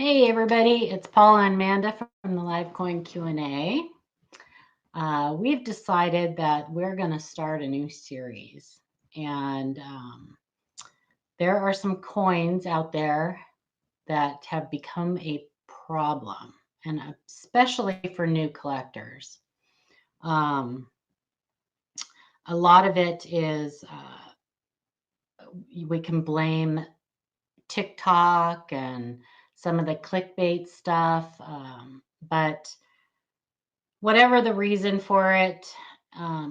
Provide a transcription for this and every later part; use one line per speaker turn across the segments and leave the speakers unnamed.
Hey everybody, it's Paula and Amanda from the Live Coin Q&A. We've decided that we're going to start a new series, and there are some coins out there that have become a problem, and especially for new collectors. A lot of it is we can blame TikTok and some of the clickbait stuff, but whatever the reason for it,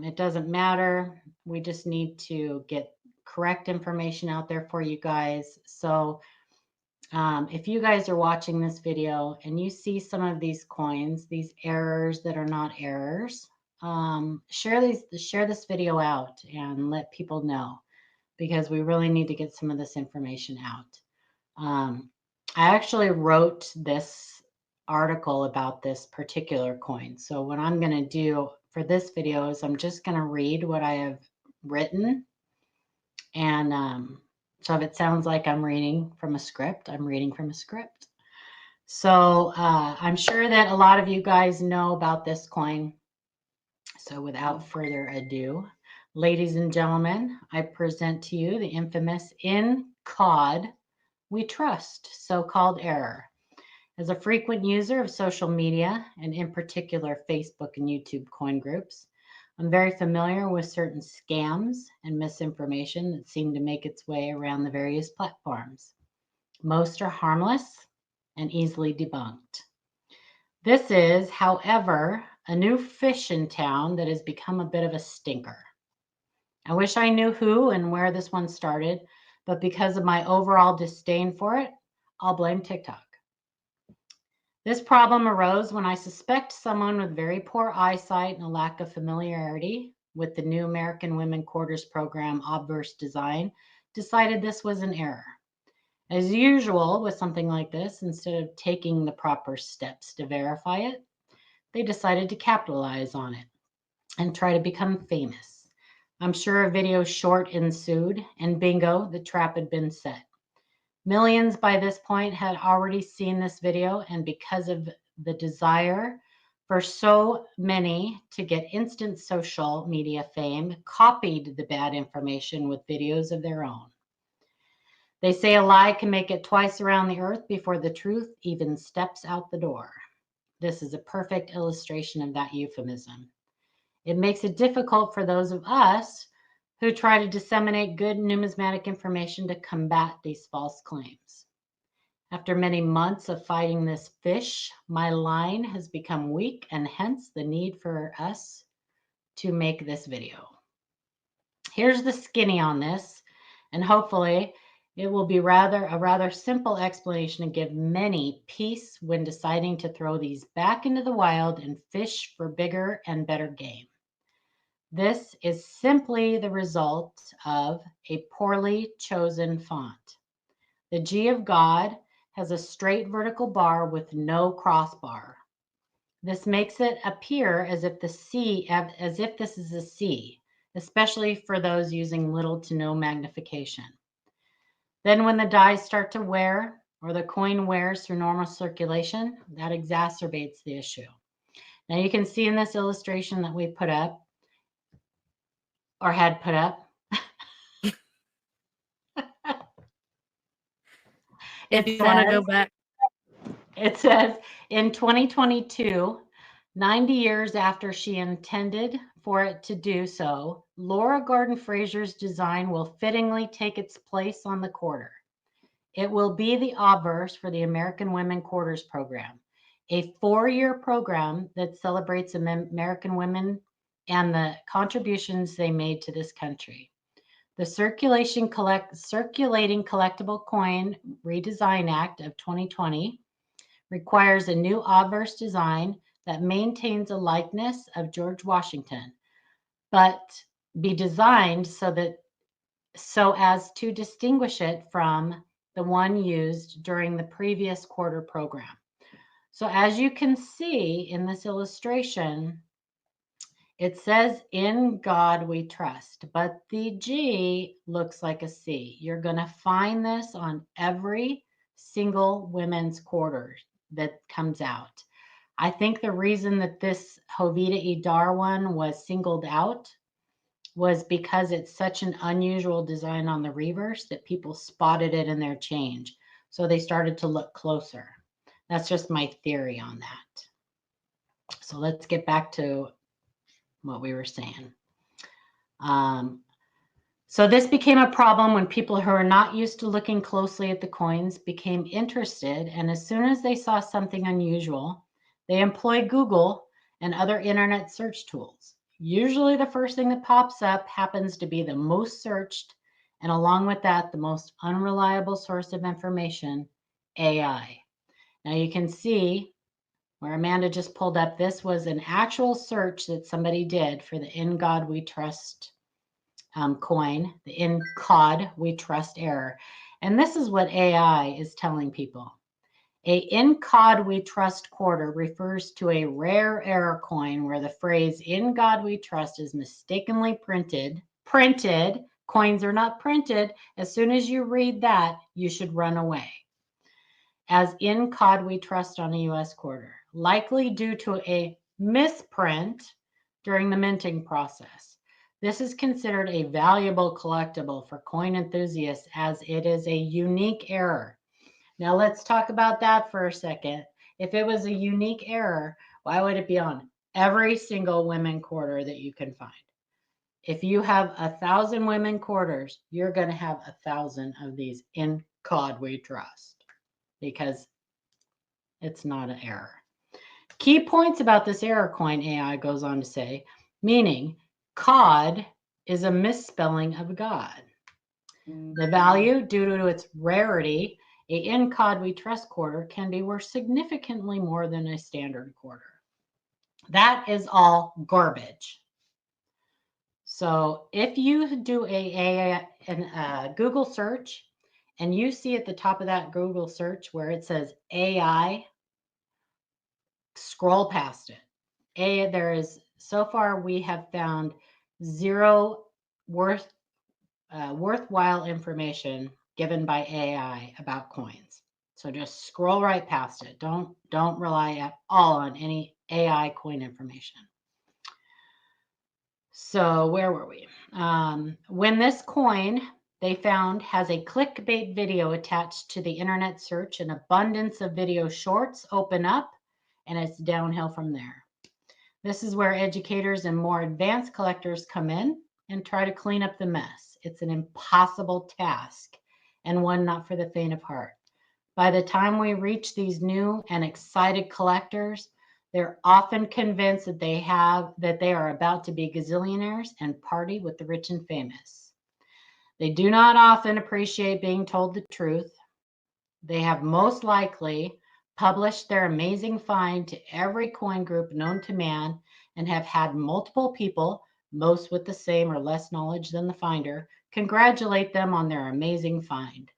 it doesn't matter. We just need to get correct information out there for you guys. So if you guys are watching this video and you see some of these coins, these errors that are not errors, share this video out and let people know, because we really need to get some of this information out. I actually wrote this article about this particular coin. So what I'm going to do for this video is I'm just going to read what I have written. And so if it sounds like I'm reading from a script, I'm reading from a script. So I'm sure that a lot of you guys know about this coin. So without further ado, ladies and gentlemen, I present to you the infamous "In Cod We Trust" so-called error. As a frequent user of social media, and in particular Facebook and YouTube coin groups, I'm very familiar with certain scams and misinformation that seem to make its way around the various platforms. Most are harmless and easily debunked. This is, however, a new fish in town that has become a bit of a stinker. I wish I knew who and where this one started, but because of my overall disdain for it, I'll blame TikTok. This problem arose when I suspect someone with very poor eyesight and a lack of familiarity with the new American Women Quarters program obverse design decided this was an error. As usual with something like this, instead of taking the proper steps to verify it, they decided to capitalize on it and try to become famous. I'm sure a video short ensued, and bingo, the trap had been set. Millions by this point had already seen this video, and because of the desire for so many to get instant social media fame, copied the bad information with videos of their own. They say a lie can make it twice around the earth before the truth even steps out the door. This is a perfect illustration of that euphemism. It makes it difficult for those of us who try to disseminate good numismatic information to combat these false claims. After many months of fighting this fish, my line has become weak, and hence the need for us to make this video. Here's the skinny on this, and hopefully it will be a rather simple explanation to give many peace when deciding to throw these back into the wild and fish for bigger and better game. This is simply the result of a poorly chosen font. The G of God has a straight vertical bar with no crossbar. This makes it appear as if this is a C, especially for those using little to no magnification. Then when the dies start to wear, or the coin wears through normal circulation, that exacerbates the issue. Now you can see in this illustration that we put up, or had put up.
If you want to go back.
It says, in 2022, 90 years after she intended for it to do so, Laura Gordon Frazier's design will fittingly take its place on the quarter. It will be the obverse for the American Women Quarters program, a 4-year program that celebrates American women and the contributions they made to this country. The Circulating Collectible Coin Redesign Act of 2020 requires a new obverse design that maintains a likeness of George Washington, but be designed so as to distinguish it from the one used during the previous quarter program. So as you can see in this illustration, it says "In God We Trust," but the G looks like a C. You're going to find this on every single women's quarter that comes out. I think the reason that this Hovita Idar one was singled out was because it's such an unusual design on the reverse that people spotted it in their change. So they started to look closer. That's just my theory on that. So let's get back to what we were saying. So this became a problem when people who are not used to looking closely at the coins became interested, and as soon as they saw something unusual, they employed Google and other internet search tools. Usually the first thing that pops up happens to be the most searched, and along with that, the most unreliable source of information, AI. Now you can see where Amanda just pulled up, this was an actual search that somebody did for the In God We Trust coin, the In Cod We Trust error. And this is what AI is telling people. A In Cod We Trust quarter refers to a rare error coin where the phrase In God We Trust is mistakenly printed. Coins are not printed. As soon as you read that, you should run away. As In Cod We Trust on a US quarter, likely due to a misprint during the minting process. This is considered a valuable collectible for coin enthusiasts as it is a unique error. Now let's talk about that for a second. If it was a unique error, why would it be on every single women quarter that you can find? If you have 1,000 women quarters, you're going to have 1,000 of these In Cod We Trust, because it's not an error. Key points about this error coin, AI goes on to say, meaning Cod is a misspelling of God. The value, due to its rarity, a In Cod We Trust quarter can be worth significantly more than a standard quarter. That is all garbage. So if you do a Google search and you see at the top of that Google search where it says AI, scroll past it. There is, so far we have found zero worthwhile information given by AI about coins. So just scroll right past it. Don't rely at all on any AI coin information. So where were we? When this coin they found has a clickbait video attached to the internet search, an abundance of video shorts open up, and it's downhill from there. This is where educators and more advanced collectors come in and try to clean up the mess. It's an impossible task and one not for the faint of heart. By the time we reach these new and excited collectors, they're often convinced that they are about to be gazillionaires and party with the rich and famous. They do not often appreciate being told the truth. They have most likely published their amazing find to every coin group known to man and have had multiple people, most with the same or less knowledge than the finder, congratulate them on their amazing find.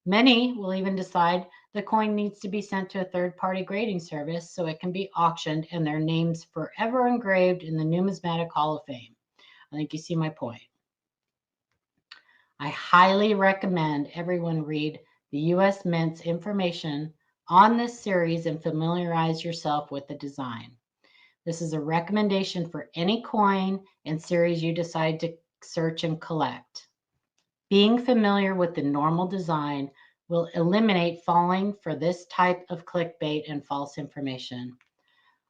Many will even decide the coin needs to be sent to a third-party grading service so it can be auctioned and their names forever engraved in the Numismatic Hall of Fame. I think you see my point. I highly recommend everyone read the U.S. Mint's information on this series and familiarize yourself with the design. This is a recommendation for any coin and series you decide to search and collect. Being familiar with the normal design will eliminate falling for this type of clickbait and false information.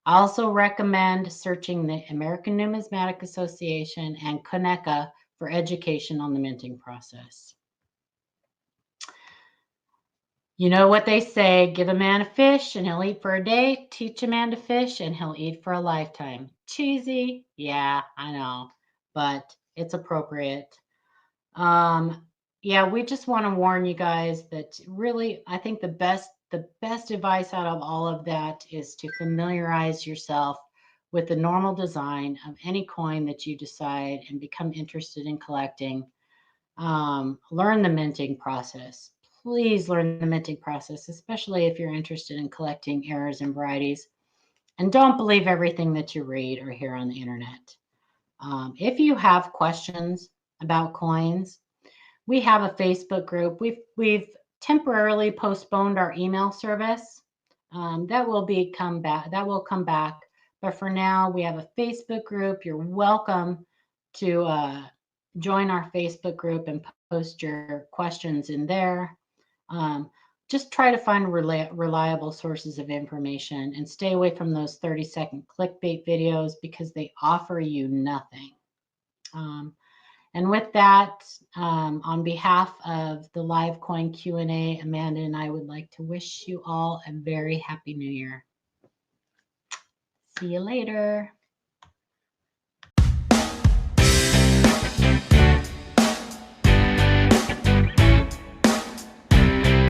I also recommend searching the American Numismatic Association and CONECA for education on the minting process. You know what they say, give a man a fish and he'll eat for a day. Teach a man to fish and he'll eat for a lifetime. Cheesy? Yeah, I know, but it's appropriate. Yeah, we just want to warn you guys that really, I think the best advice out of all of that is to familiarize yourself with the normal design of any coin that you decide and become interested in collecting. Learn the minting process. Please learn the minting process, especially if you're interested in collecting errors and varieties. And don't believe everything that you read or hear on the internet. If you have questions about coins, we have a Facebook group. We've temporarily postponed our email service. That will come back. But for now, we have a Facebook group. You're welcome to join our Facebook group and post your questions in there. Just try to find reliable sources of information and stay away from those 30-second clickbait videos because they offer you nothing. And with that, on behalf of the live coin Q&A, Amanda and I would like to wish you all a very happy new year. See you later.